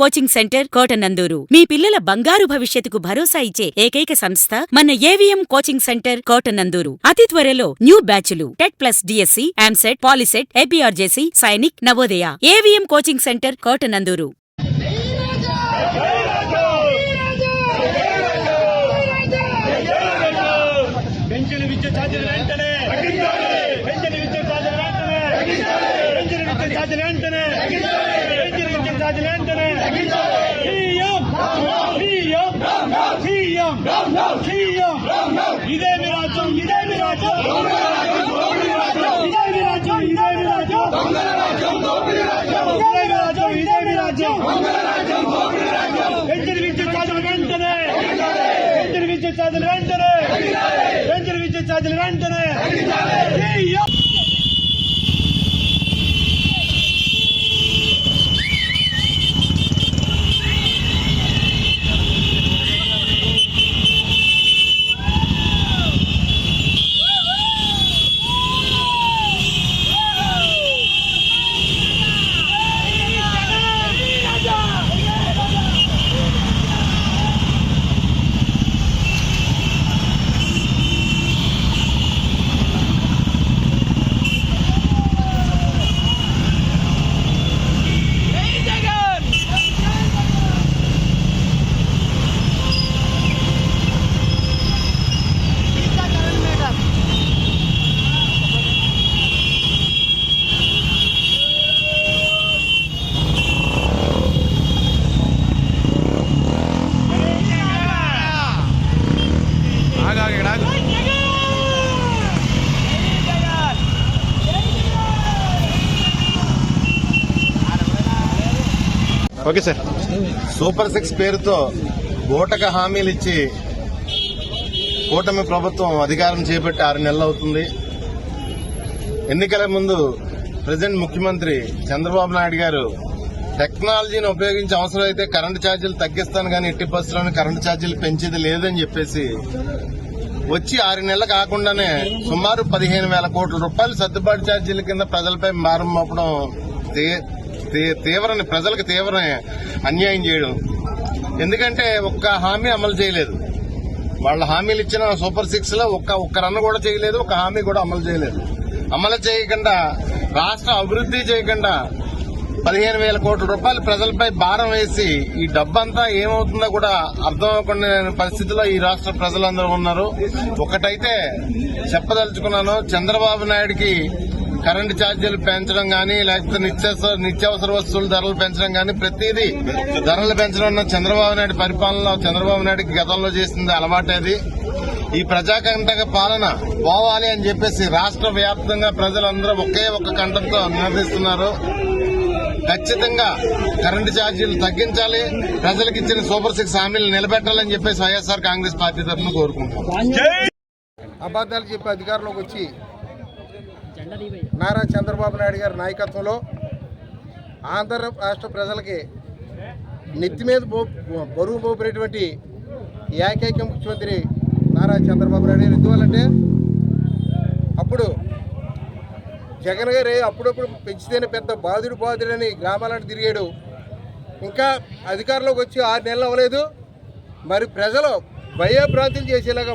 Coaching centre Kotananduru మీ పిల్లల బంగారు భవిష్యత్తుకు భరోసా ఇచ్చే ఏకైక సంస్థ మన ఏవిఎం కోచింగ్ సెంటర్ కోటనందూరు. అతి త్వరలో న్యూ బ్యాచ్లు TET plus DSC, EAMCET, POLYCET, APRJC, Sainik, Navodaya. AVM coaching centre Kotanandur. ఇదే మీ రాజ్యం, ఇదే మీ రాజ్యం, ఇదే మీ రాజ్యం, ఇదే మీ రాజ్యం, ఇదే మీ రాజ్యం. పెంచిన విద్యుత్ ఛార్జీలు వెంటనే, పెంచిన విద్యుత్ ఛార్జీలు వెంటనే, పెంచిన విద్యుత్ ఛార్జీలు వెంటనే. Okay sir. సూపర్ 6 పేరుతో బూటక హామీలు ఇచ్చి కూటమి ప్రభుత్వం అధికారం చేపట్టి 6 నెలలు అవుతుంది. ఎన్నికల ముందు ప్రెసిడెంట్ ముఖ్యమంత్రి చంద్రబాబు నాయుడు గారు టెక్నాలజీని ఉపయోగించి అవసరమైతే కరెంటు ఛార్జీలు తగ్గిస్తాను కానీ ఎట్టి పరిస్థితుల్లోనే కరెంటు ఛార్జీలు పెంచేది లేదని చెప్పేసి వచ్చి 6 నెలలు కాకుండానే సుమారు 15,000 కోట్ల రూపాయలు సర్దుబాటు ఛార్జీల కింద ప్రజలపై భారం మోపడం ప్రజలకు తీవ్ర అన్యాయం చేయడం. ఎందుకంటే ఒక్క హామీ అమలు చేయలేదు. వాళ్ళ హామీలు ఇచ్చిన సూపర్ 6 లో ఒక్క రన్ కూడా చేయలేదు, ఒక్క హామీ కూడా అమలు చేయలేదు. అమలు చేయకుండా రాష్ట్ర అభివృద్ధి చేయకుండా 15,000 కోట్ల రూపాయలు ప్రజలపై భారం వేసి ఈ డబ్బంతా ఏమవుతుందో కూడా అర్థం అవ్వకుండా పరిస్థితిలో ఈ రాష్ట్ర ప్రజలందరూ ఉన్నారు. ఒకటైతే చెప్పదలుచుకున్నాను, చంద్రబాబు నాయుడికి కరెంటు ఛార్జీలు పెంచడం గానీ, లేకపోతే నిత్యావసర వస్తువుల ధరలు పెంచడం గానీ, ప్రతిదీ ధరలు పెంచడం చంద్రబాబు నాయుడు పరిపాలనలో చంద్రబాబు నాయుడికి గతంలో చేసింది అలవాటేది. ఈ ప్రజాకంటక పాలన పోవాలి అని చెప్పేసి రాష్ట్ర వ్యాప్తంగా ప్రజలందరూ ఒకే ఒక్క కంఠంతో నినదిస్తున్నారు. ఖచ్చితంగా కరెంటు ఛార్జీలు తగ్గించాలి, ప్రజలకు ఇచ్చిన సూపర్ 6 హామీలు నిలబెట్టాలని చెప్పేసి వైఎస్ఆర్ కాంగ్రెస్ పార్టీ తరఫున కోరుకుంటున్నాం. అబద్దాలు చెప్పి అధికారంలోకి వచ్చి నారా చంద్రబాబు నాయుడు గారి నాయకత్వంలో ఆంధ్ర రాష్ట్ర ప్రజలకి నెత్తి మీద బరువు మోపినటువంటి ఏకైక ముఖ్యమంత్రి నారా చంద్రబాబు నాయుడు గారు. ఎందువల్లంటే అప్పుడు జగన్ గారు అప్పుడప్పుడు పెంచితేనే పెద్ద బాధుడని గ్రామాలను తిరిగాడు. ఇంకా అధికారంలోకి వచ్చి 6 నెలలు అవ్వలేదు. మరి ప్రజలు భయభ్రాంతులు చేసేలాగా